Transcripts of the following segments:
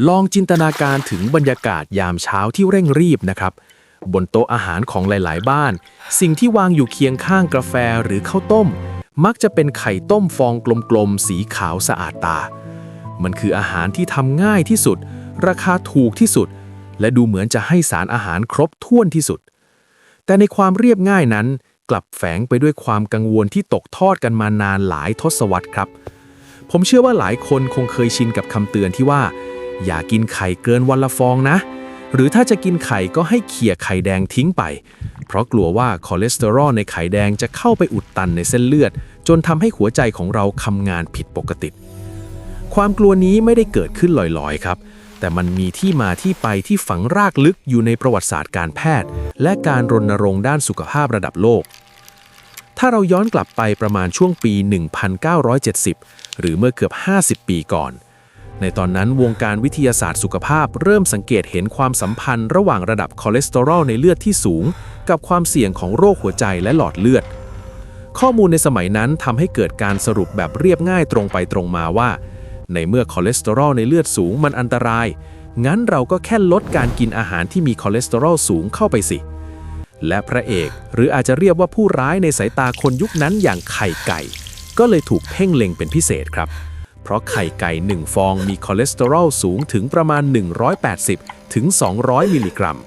ลองจินตนาการถึงบรรยากาศยามเช้าที่เร่งรีบนะครับบนโต๊ะอาหารของหลายๆบ้านสิ่งที่วางอยู่เคียงข้างกาแฟหรือข้าวต้มมักจะเป็นไข่ต้มฟองกลมๆสีขาวสะอาดตามันคืออาหารที่ทำง่ายที่สุดราคาถูกที่สุดและดูเหมือนจะให้สารอาหารครบถ้วนที่สุดแต่ในความเรียบง่ายนั้นกลับแฝงไปด้วยความกังวลที่ตกทอดกันมานานหลายทศวรรษครับผมเชื่อว่าหลายคนคงเคยชินกับคำเตือนที่ว่าอย่ากินไข่เกินวันละฟองนะหรือถ้าจะกินไข่ก็ให้เขี่ยไข่แดงทิ้งไปเพราะกลัวว่าคอเลสเตอรอลในไข่แดงจะเข้าไปอุดตันในเส้นเลือดจนทำให้หัวใจของเราทำงานผิดปกติความกลัวนี้ไม่ได้เกิดขึ้นลอยๆครับแต่มันมีที่มาที่ไปที่ฝังรากลึกอยู่ในประวัติศาสตร์การแพทย์และการรณรงค์ด้านสุขภาพระดับโลกถ้าเราย้อนกลับไปประมาณช่วงปี 1970 หรือเมื่อเกือบ 50 ปีก่อนในตอนนั้นวงการวิทยาศาสตร์สุขภาพเริ่มสังเกตเห็นความสัมพันธ์ระหว่างระดับคอเลสเตอรอลในเลือดที่สูงกับความเสี่ยงของโรคหัวใจและหลอดเลือดข้อมูลในสมัยนั้นทำให้เกิดการสรุปแบบเรียบง่ายตรงไปตรงมาว่าในเมื่อคอเลสเตอรอลในเลือดสูงมันอันตรายงั้นเราก็แค่ลดการกินอาหารที่มีคอเลสเตอรอลสูงเข้าไปสิและพระเอกหรืออาจจะเรียกว่าผู้ร้ายในสายตาคนยุคนั้นอย่างไข่ไก่ก็เลยถูกเพ่งเล็งเป็นพิเศษครับเพราะไข่ไก่1ฟองมีคอเลสเตอรอลสูงถึงประมาณ180ถึง200มิลลิกรัม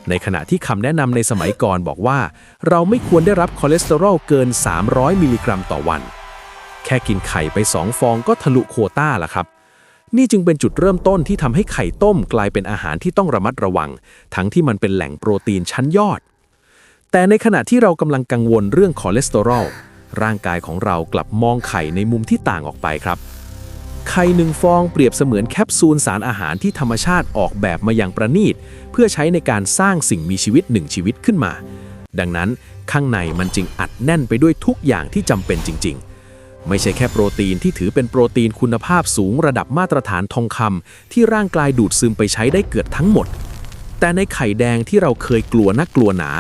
ในขณะที่คำแนะนำในสมัยก่อนบอกว่าเราไม่ควรได้รับคอเลสเตอรอลเกิน300มิลลิกรัมต่อวันแค่กินไข่ไป2ฟองก็ทะลุโควต้าละครับนี่จึงเป็นจุดเริ่มต้นที่ทำให้ไข่ต้มกลายเป็นอาหารที่ต้องระมัดระวังทั้งที่มันเป็นแหล่งโปรตีนชั้นยอดแต่ในขณะที่เรากำลังกังวลเรื่องคอเลสเตอรอลร่างกายของเรากลับมองไข่ในมุมที่ต่างออกไปครับไข่1ฟองเปรียบเสมือนแคปซูลสารอาหารที่ธรรมชาติออกแบบมาอย่างประณีตเพื่อใช้ในการสร้างสิ่งมีชีวิต1ชีวิตขึ้นมาดังนั้นข้างในมันจึงอัดแน่นไปด้วยทุกอย่างที่จำเป็นจริงๆไม่ใช่แค่โปรตีนที่ถือเป็นโปรตีนคุณภาพสูงระดับมาตรฐานทองคำที่ร่างกายดูดซึมไปใช้ได้เกือบทั้งหมดแต่ในไข่แดงที่เราเคยกลัวนักกลัวหนา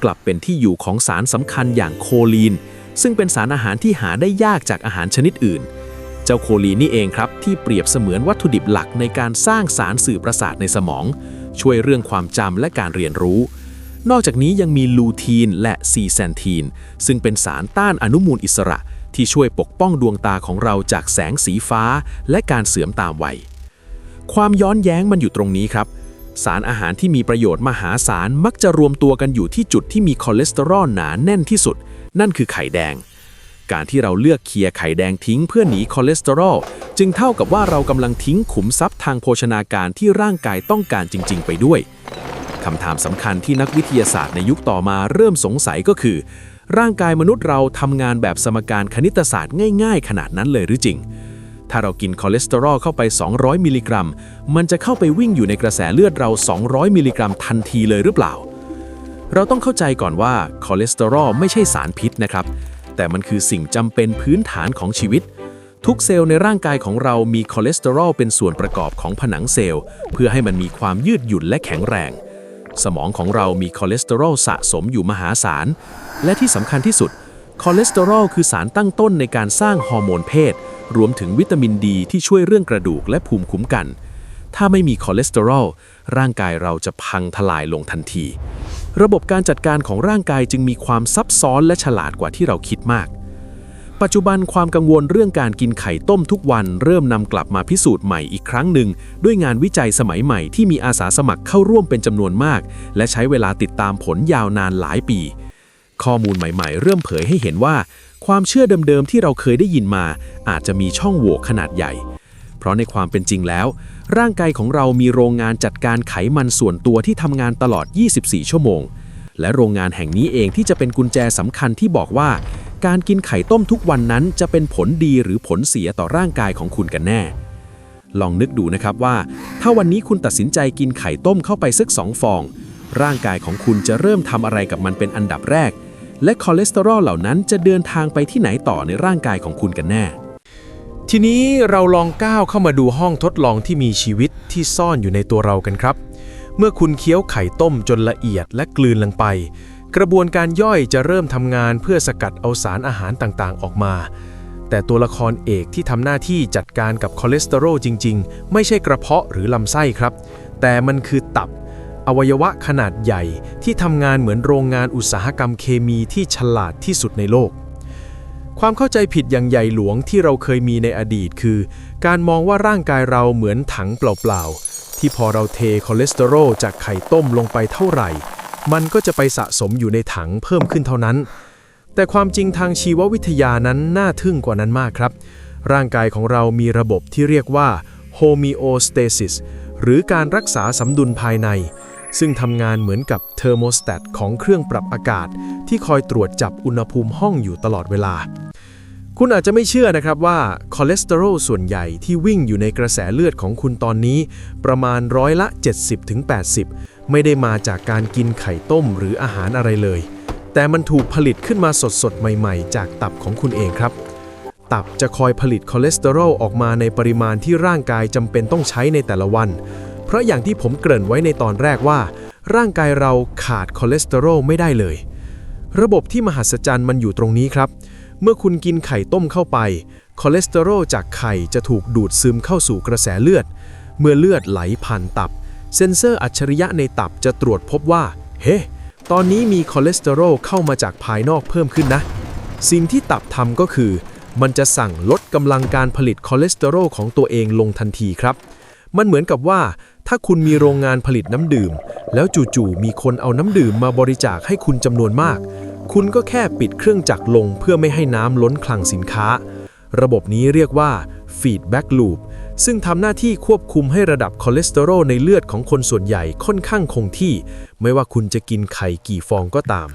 กลับเป็นที่อยู่ของสารสำคัญอย่างโคลีนซึ่งเป็นสารอาหารที่หาได้ยากจากอาหารชนิดอื่นเจ้าโคลีนนี่เองครับที่เปรียบเสมือนวัตถุดิบหลักในการสร้างสารสื่อประสาทในสมองช่วยเรื่องความจำและการเรียนรู้นอกจากนี้ยังมีลูทีนและซีแซนทีนซึ่งเป็นสารต้านอนุมูลอิสระที่ช่วยปกป้องดวงตาของเราจากแสงสีฟ้าและการเสื่อมตามวัยความย้อนแย้งมันอยู่ตรงนี้ครับสารอาหารที่มีประโยชน์มหาศาลมักจะรวมตัวกันอยู่ที่จุดที่มีคอเลสเตอรอลหนาแน่นที่สุดนั่นคือไข่แดงการที่เราเลือกเคี่ยไข่แดงทิ้งเพื่อหนีคอเลสเตอรอลจึงเท่ากับว่าเรากำลังทิ้งขุมทรัพย์ทางโภชนาการที่ร่างกายต้องการจริงๆไปด้วยคำถามสำคัญที่นักวิทยาศาสตร์ในยุคต่อมาเริ่มสงสัยก็คือร่างกายมนุษย์เราทำงานแบบสมการคณิตศาสตร์ง่ายๆขนาดนั้นเลยหรือจริงถ้าเรากินคอเลสเตอรอลเข้าไป200มิลลิกรัมมันจะเข้าไปวิ่งอยู่ในกระแสเลือดเรา200มิลลิกรัมทันทีเลยหรือเปล่าเราต้องเข้าใจก่อนว่าคอเลสเตอรอลไม่ใช่สารพิษนะครับแต่มันคือสิ่งจำเป็นพื้นฐานของชีวิตทุกเซลล์ในร่างกายของเรามีคอเลสเตอรอลเป็นส่วนประกอบของผนังเซลล์เพื่อให้มันมีความยืดหยุ่นและแข็งแรงสมองของเรามีคอเลสเตอรอลสะสมอยู่มหาศาลและที่สำคัญที่สุดคอเลสเตอรอลคือสารตั้งต้นในการสร้างฮอร์โมนเพศรวมถึงวิตามินดีที่ช่วยเรื่องกระดูกและภูมิคุ้มกันถ้าไม่มีคอเลสเตอรอลร่างกายเราจะพังทลายลงทันทีระบบการจัดการของร่างกายจึงมีความซับซ้อนและฉลาดกว่าที่เราคิดมากปัจจุบันความกังวลเรื่องการกินไข่ต้มทุกวันเริ่มนำกลับมาพิสูจน์ใหม่อีกครั้งหนึ่งด้วยงานวิจัยสมัยใหม่ที่มีอาสาสมัครเข้าร่วมเป็นจำนวนมากและใช้เวลาติดตามผลยาวนานหลายปีข้อมูลใหม่ๆเริ่มเผยให้เห็นว่าความเชื่อเดิมๆที่เราเคยได้ยินมาอาจจะมีช่องโหว่ขนาดใหญ่เพราะในความเป็นจริงแล้วร่างกายของเรามีโรงงานจัดการไขมันส่วนตัวที่ทำงานตลอด24ชั่วโมงและโรงงานแห่งนี้เองที่จะเป็นกุญแจสำคัญที่บอกว่าการกินไข่ต้มทุกวันนั้นจะเป็นผลดีหรือผลเสียต่อร่างกายของคุณกันแน่ลองนึกดูนะครับว่าถ้าวันนี้คุณตัดสินใจกินไข่ต้มเข้าไปสัก2ฟองร่างกายของคุณจะเริ่มทำอะไรกับมันเป็นอันดับแรกและคอเลสเตอรอลเหล่านั้นจะเดินทางไปที่ไหนต่อในร่างกายของคุณกันแน่ทีนี้เราลองก้าวเข้ามาดูห้องทดลองที่มีชีวิตที่ซ่อนอยู่ในตัวเรากันครับเมื่อคุณเคี้ยวไข่ต้มจนละเอียดและกลืนลงไปกระบวนการย่อยจะเริ่มทำงานเพื่อสกัดเอาสารอาหารต่างๆออกมา แต่ตัวละครเอกที่ทำหน้าที่จัดการกับคอเลสเตอรอลจริงๆไม่ใช่กระเพาะหรือลำไส้ครับแต่มันคือตับอวัยวะขนาดใหญ่ที่ทำงานเหมือนโรงงานอุตสาหกรรมเคมีที่ฉลาดที่สุดในโลกความเข้าใจผิดอย่างใหญ่หลวงที่เราเคยมีในอดีตคือการมองว่าร่างกายเราเหมือนถังเปล่าๆที่พอเราเทคอเลสเตอรอลจากไข่ต้มลงไปเท่าไหร่มันก็จะไปสะสมอยู่ในถังเพิ่มขึ้นเท่านั้นแต่ความจริงทางชีววิทยานั้นน่าทึ่งกว่านั้นมากครับร่างกายของเรามีระบบที่เรียกว่า homeostasis หรือการรักษาสมดุลภายในซึ่งทำงานเหมือนกับเทอร์โมสแตตของเครื่องปรับอากาศที่คอยตรวจจับอุณหภูมิห้องอยู่ตลอดเวลาคุณอาจจะไม่เชื่อนะครับว่าคอเลสเตอรอลส่วนใหญ่ที่วิ่งอยู่ในกระแสเลือดของคุณตอนนี้ประมาณ70-80%ไม่ได้มาจากการกินไข่ต้มหรืออาหารอะไรเลยแต่มันถูกผลิตขึ้นมาสดๆใหม่ๆจากตับของคุณเองครับตับจะคอยผลิตคอเลสเตอรอลออกมาในปริมาณที่ร่างกายจำเป็นต้องใช้ในแต่ละวันเพราะอย่างที่ผมเกริ่นไว้ในตอนแรกว่าร่างกายเราขาดคอเลสเตอรอลไม่ได้เลยระบบที่มหัศจรรย์มันอยู่ตรงนี้ครับเมื่อคุณกินไข่ต้มเข้าไปคอเลสเตอรอลจากไข่จะถูกดูดซึมเข้าสู่กระแสเลือดเมื่อเลือดไหลผ่านตับเซ็นเซอร์อัจฉริยะในตับจะตรวจพบว่าเฮ้ตอนนี้มีคอเลสเตอรอลเข้ามาจากภายนอกเพิ่มขึ้นนะสิ่งที่ตับทำก็คือมันจะสั่งลดกำลังการผลิตคอเลสเตอรอลของตัวเองลงทันทีครับมันเหมือนกับว่าถ้าคุณมีโรงงานผลิตน้ำดื่มแล้วจู่ๆมีคนเอาน้ำดื่มมาบริจาคให้คุณจำนวนมากคุณก็แค่ปิดเครื่องจักรลงเพื่อไม่ให้น้ำล้นคลังสินค้าระบบนี้เรียกว่า feedback loop ซึ่งทำหน้าที่ควบคุมให้ระดับคอเลสเตอรอลในเลือดของคนส่วนใหญ่ค่อนข้างคงที่ไม่ว่าคุณจะกินไข่กี่ฟองก็ตาม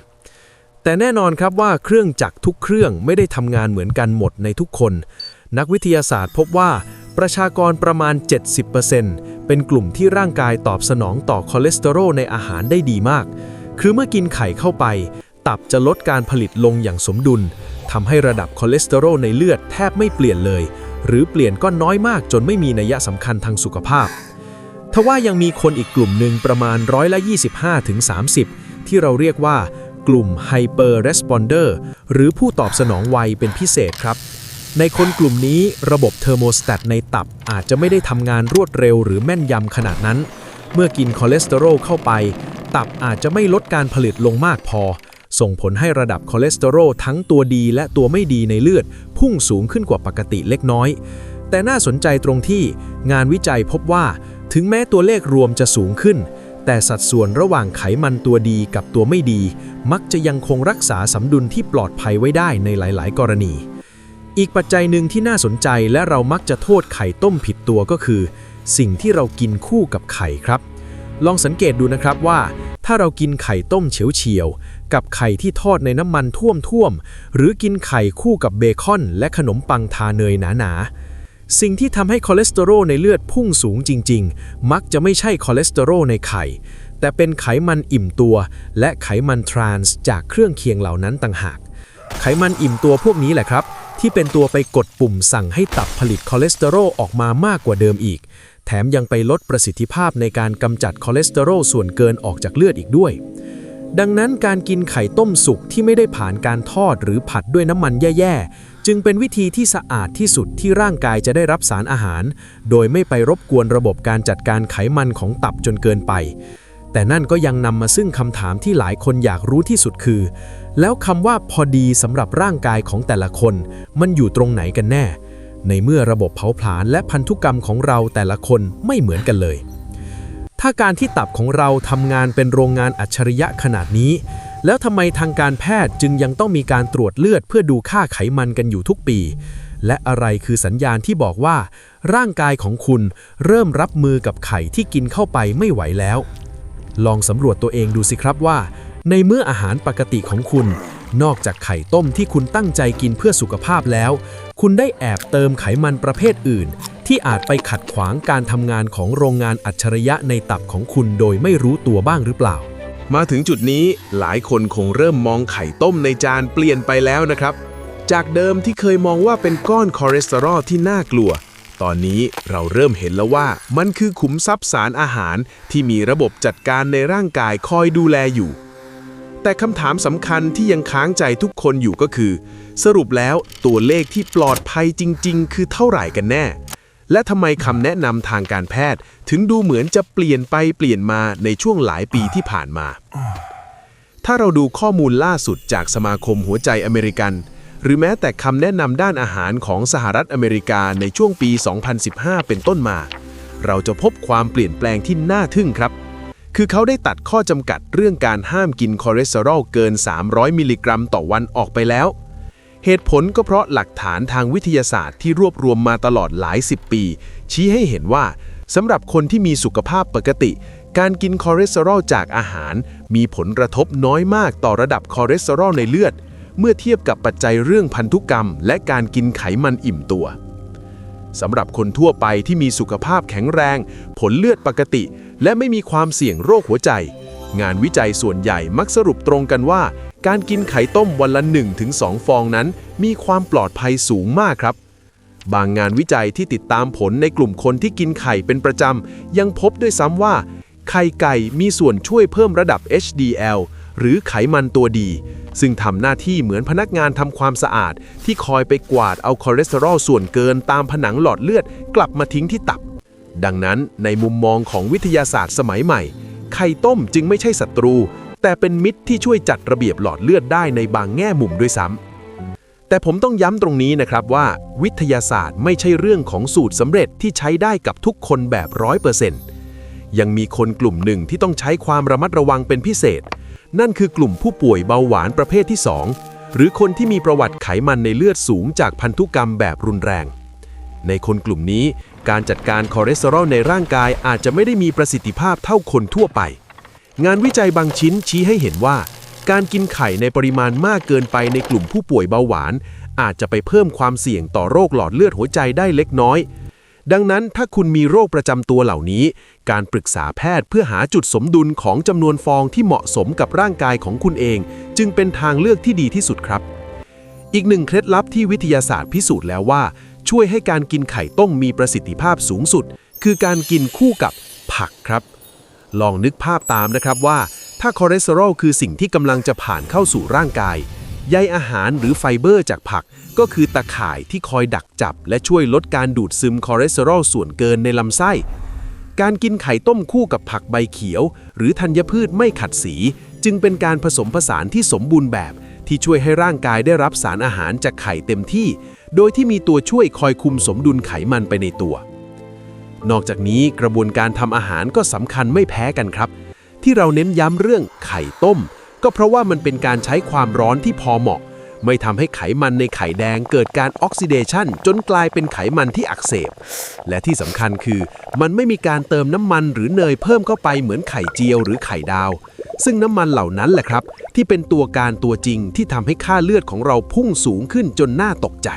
แต่แน่นอนครับว่าเครื่องจักรทุกเครื่องไม่ได้ทำงานเหมือนกันหมดในทุกคนนักวิทยาศาสตร์พบว่าประชากรประมาณ 70% เป็นกลุ่มที่ร่างกายตอบสนองต่อคอเลสเตอรอลในอาหารได้ดีมากคือเมื่อกินไข่เข้าไปตับจะลดการผลิตลงอย่างสมดุลทำให้ระดับคอเลสเตอรอลในเลือดแทบไม่เปลี่ยนเลยหรือเปลี่ยนก็น้อยมากจนไม่มีนัยสำคัญทางสุขภาพทว่ายังมีคนอีกกลุ่มหนึ่งประมาณ25-30%ที่เราเรียกว่ากลุ่ม Hyper Responder หรือผู้ตอบสนองไวเป็นพิเศษครับในคนกลุ่มนี้ระบบเทอร์โมสแตตในตับอาจจะไม่ได้ทำงานรวดเร็วหรือแม่นยำขนาดนั้นเมื่อกินคอเลสเตอรอลเข้าไปตับอาจจะไม่ลดการผลิตลงมากพอส่งผลให้ระดับคอเลสเตอรอลทั้งตัวดีและตัวไม่ดีในเลือดพุ่งสูงขึ้นกว่าปกติเล็กน้อยแต่น่าสนใจตรงที่งานวิจัยพบว่าถึงแม้ตัวเลขรวมจะสูงขึ้นแต่สัดส่วนระหว่างไขมันตัวดีกับตัวไม่ดีมักจะยังคงรักษาสมดุลที่ปลอดภัยไว้ได้ในหลายๆกรณีอีกปัจจัยหนึ่งที่น่าสนใจและเรามักจะโทษไข่ต้มผิดตัวก็คือสิ่งที่เรากินคู่กับไข่ครับลองสังเกตดูนะครับว่าถ้าเรากินไข่ต้มเฉียวๆกับไข่ที่ทอดในน้ำมันท่วมๆหรือกินไข่คู่กับเบคอนและขนมปังทาเนยหนาๆสิ่งที่ทำให้คอเลสเตอรอลในเลือดพุ่งสูงจริงๆมักจะไม่ใช่คอเลสเตอรอลในไข่แต่เป็นไขมันอิ่มตัวและไขมันทรานส์จากเครื่องเคียงเหล่านั้นต่างหากไขมันอิ่มตัวพวกนี้แหละครับที่เป็นตัวไปกดปุ่มสั่งให้ตับผลิตคอเลสเตอรอลออกมามากกว่าเดิมอีกแถมยังไปลดประสิทธิภาพในการกำจัดคอเลสเตอรอลส่วนเกินออกจากเลือดอีกด้วยดังนั้นการกินไข่ต้มสุกที่ไม่ได้ผ่านการทอดหรือผัดด้วยน้ำมันแย่ๆจึงเป็นวิธีที่สะอาดที่สุดที่ร่างกายจะได้รับสารอาหารโดยไม่ไปรบกวนระบบการจัดการไขมันของตับจนเกินไปแต่นั่นก็ยังนำมาซึ่งคำถามที่หลายคนอยากรู้ที่สุดคือแล้วคำว่าพอดีสำหรับร่างกายของแต่ละคนมันอยู่ตรงไหนกันแน่ในเมื่อระบบเผาผลาญและพันธุกรรมของเราแต่ละคนไม่เหมือนกันเลยถ้าการที่ตับของเราทำงานเป็นโรงงานอัจฉริยะขนาดนี้แล้วทำไมทางการแพทย์จึงยังต้องมีการตรวจเลือดเพื่อดูค่าไขมันกันอยู่ทุกปีและอะไรคือสัญญาณที่บอกว่าร่างกายของคุณเริ่มรับมือกับไข่ที่กินเข้าไปไม่ไหวแล้วลองสำรวจตัวเองดูสิครับว่าในมื้ออาหารปกติของคุณนอกจากไข่ต้มที่คุณตั้งใจกินเพื่อสุขภาพแล้วคุณได้แอบเติมไขมันประเภทอื่นที่อาจไปขัดขวางการทำงานของโรงงานอัจฉริยะในตับของคุณโดยไม่รู้ตัวบ้างหรือเปล่ามาถึงจุดนี้หลายคนคงเริ่มมองไข่ต้มในจานเปลี่ยนไปแล้วนะครับจากเดิมที่เคยมองว่าเป็นก้อนคอเลสเตอรอลที่น่ากลัวตอนนี้เราเริ่มเห็นแล้วว่ามันคือขุมทรัพย์สารอาหารที่มีระบบจัดการในร่างกายคอยดูแลอยู่ แต่คำถามสำคัญที่ยังค้างใจทุกคนอยู่ก็คือสรุปแล้วตัวเลขที่ปลอดภัยจริงๆคือเท่าไหร่กันแน่และทำไมคำแนะนำทางการแพทย์ถึงดูเหมือนจะเปลี่ยนไปเปลี่ยนมาในช่วงหลายปีที่ผ่านมาถ้าเราดูข้อมูลล่าสุดจากสมาคมหัวใจอเมริกันหรือแม้แต่คำแนะนำด้านอาหารของสหรัฐอเมริกาในช่วงปี 2015 เป็นต้นมาเราจะพบความเปลี่ยนแปลงที่น่าทึ่งครับคือเขาได้ตัดข้อจำกัดเรื่องการห้ามกินคอเลสเตอรอลเกิน 300 มิลลิกรัมต่อวันออกไปแล้วเหตุผลก็เพราะหลักฐานทางวิทยาศาสตร์ที่รวบรวมมาตลอดหลาย10 ปีชี้ให้เห็นว่าสำหรับคนที่มีสุขภาพปกติการกินคอเลสเตอรอลจากอาหารมีผลกระทบน้อยมากต่อระดับคอเลสเตอรอลในเลือดเมื่อเทียบกับปัจจัยเรื่องพันธุกรรมและการกินไขมันอิ่มตัวสำหรับคนทั่วไปที่มีสุขภาพแข็งแรงผลเลือดปกติและไม่มีความเสี่ยงโรคหัวใจงานวิจัยส่วนใหญ่มักสรุปตรงกันว่าการกินไข่ต้มวันละ 1-2 ฟองนั้นมีความปลอดภัยสูงมากครับบางงานวิจัยที่ติดตามผลในกลุ่มคนที่กินไข่เป็นประจำยังพบด้วยซ้ำว่าไข่ไก่มีส่วนช่วยเพิ่มระดับ HDL หรือไขมันตัวดีซึ่งทำหน้าที่เหมือนพนักงานทำความสะอาดที่คอยไปกวาดเอาคอเลสเตอรอลส่วนเกินตามผนังหลอดเลือดกลับมาทิ้งที่ตับดังนั้นในมุมมองของวิทยาศาสตร์สมัยใหม่ไข่ต้มจึงไม่ใช่ศัตรูแต่เป็นมิตรที่ช่วยจัดระเบียบหลอดเลือดได้ในบางแง่มุมด้วยซ้ำแต่ผมต้องย้ำตรงนี้นะครับว่าวิทยาศาสตร์ไม่ใช่เรื่องของสูตรสำเร็จที่ใช้ได้กับทุกคนแบบ 100%ยังมีคนกลุ่มหนึ่งที่ต้องใช้ความระมัดระวังเป็นพิเศษนั่นคือกลุ่มผู้ป่วยเบาหวานประเภทที่ 2หรือคนที่มีประวัติไขมันในเลือดสูงจากพันธุกรรมแบบรุนแรงในคนกลุ่มนี้การจัดการคอเลสเตอรอลในร่างกายอาจจะไม่ได้มีประสิทธิภาพเท่าคนทั่วไปงานวิจัยบางชิ้นชี้ให้เห็นว่าการกินไข่ในปริมาณมากเกินไปในกลุ่มผู้ป่วยเบาหวานอาจจะไปเพิ่มความเสี่ยงต่อโรคหลอดเลือดหัวใจได้เล็กน้อยดังนั้นถ้าคุณมีโรคประจำตัวเหล่านี้การปรึกษาแพทย์เพื่อหาจุดสมดุลของจำนวนฟองที่เหมาะสมกับร่างกายของคุณเองจึงเป็นทางเลือกที่ดีที่สุดครับอีกหนึ่งเคล็ดลับที่วิทยาศาสตร์พิสูจน์แล้วว่าช่วยให้การกินไข่ต้มมีประสิทธิภาพสูงสุดคือการกินคู่กับผักครับลองนึกภาพตามนะครับว่าถ้าคอเลสเตอรอลคือสิ่งที่กำลังจะผ่านเข้าสู่ร่างกายใยอาหารหรือไฟเบอร์จากผักก็คือตะข่ายที่คอยดักจับและช่วยลดการดูดซึมคอเลสเตอรอลส่วนเกินในลำไส้การกินไข่ต้มคู่กับผักใบเขียวหรือธัญพืชไม่ขัดสีจึงเป็นการผสมผสานที่สมบูรณ์แบบที่ช่วยให้ร่างกายได้รับสารอาหารจากไข่เต็มที่โดยที่มีตัวช่วยคอยคุมสมดุลไขมันไปในตัวนอกจากนี้กระบวนการทำอาหารก็สำคัญไม่แพ้กันครับที่เราเน้นย้ำเรื่องไข่ต้มก็เพราะว่ามันเป็นการใช้ความร้อนที่พอเหมาะไม่ทำให้ไขมันในไข่แดงเกิดการออกซิเดชันจนกลายเป็นไขมันที่อักเสบและที่สำคัญคือมันไม่มีการเติมน้ำมันหรือเนยเพิ่มเข้าไปเหมือนไข่เจียวหรือไข่ดาวซึ่งน้ำมันเหล่านั้นแหละครับที่เป็นตัวการตัวจริงที่ทำให้ค่าเลือดของเราพุ่งสูงขึ้นจนน่าตกใจ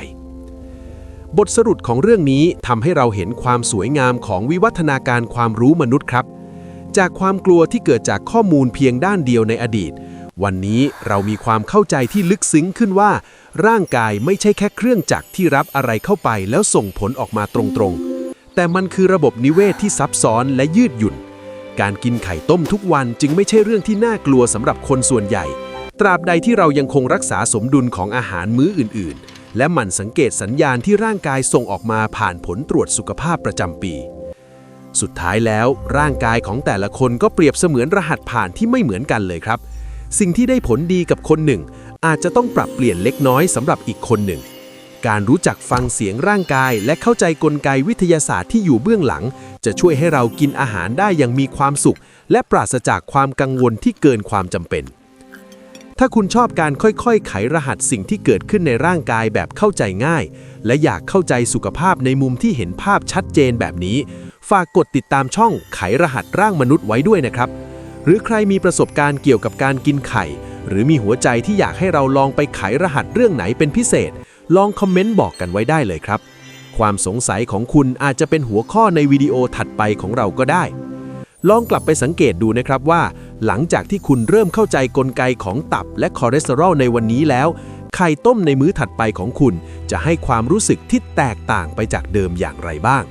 บทสรุปของเรื่องนี้ทำให้เราเห็นความสวยงามของวิวัฒนาการความรู้มนุษย์ครับจากความกลัวที่เกิดจากข้อมูลเพียงด้านเดียวในอดีตวันนี้เรามีความเข้าใจที่ลึกซึ้งขึ้นว่าร่างกายไม่ใช่แค่เครื่องจักรที่รับอะไรเข้าไปแล้วส่งผลออกมาตรงๆแต่มันคือระบบนิเวศที่ซับซ้อนและยืดหยุ่นการกินไข่ต้มทุกวันจึงไม่ใช่เรื่องที่น่ากลัวสำหรับคนส่วนใหญ่ตราบใดที่เรายังคงรักษาสมดุลของอาหารมื้ออื่นๆและหมั่นสังเกตสัญญาณที่ร่างกายส่งออกมาผ่านผลตรวจสุขภาพประจำปีสุดท้ายแล้วร่างกายของแต่ละคนก็เปรียบเสมือนรหัสผ่านที่ไม่เหมือนกันเลยครับสิ่งที่ได้ผลดีกับคนหนึ่งอาจจะต้องปรับเปลี่ยนเล็กน้อยสำหรับอีกคนหนึ่งการรู้จักฟังเสียงร่างกายและเข้าใจกลไกวิทยาศาสตร์ที่อยู่เบื้องหลังจะช่วยให้เรากินอาหารได้อย่างมีความสุขและปราศจากความกังวลที่เกินความจำเป็นถ้าคุณชอบการค่อยๆไขรหัสสิ่งที่เกิดขึ้นในร่างกายแบบเข้าใจง่ายและอยากเข้าใจสุขภาพในมุมที่เห็นภาพชัดเจนแบบนี้ฝากกดติดตามช่องไขรหัสร่างมนุษย์ไว้ด้วยนะครับหรือใครมีประสบการณ์เกี่ยวกับการกินไข่หรือมีหัวใจที่อยากให้เราลองไปไขรหัสเรื่องไหนเป็นพิเศษลองคอมเมนต์บอกกันไว้ได้เลยครับความสงสัยของคุณอาจจะเป็นหัวข้อในวิดีโอถัดไปของเราก็ได้ลองกลับไปสังเกตดูนะครับว่าหลังจากที่คุณเริ่มเข้าใจกลไกของตับและคอเลสเตอรอลในวันนี้แล้วไข่ต้มในมื้อถัดไปของคุณจะให้ความรู้สึกที่แตกต่างไปจากเดิมอย่างไรบ้าง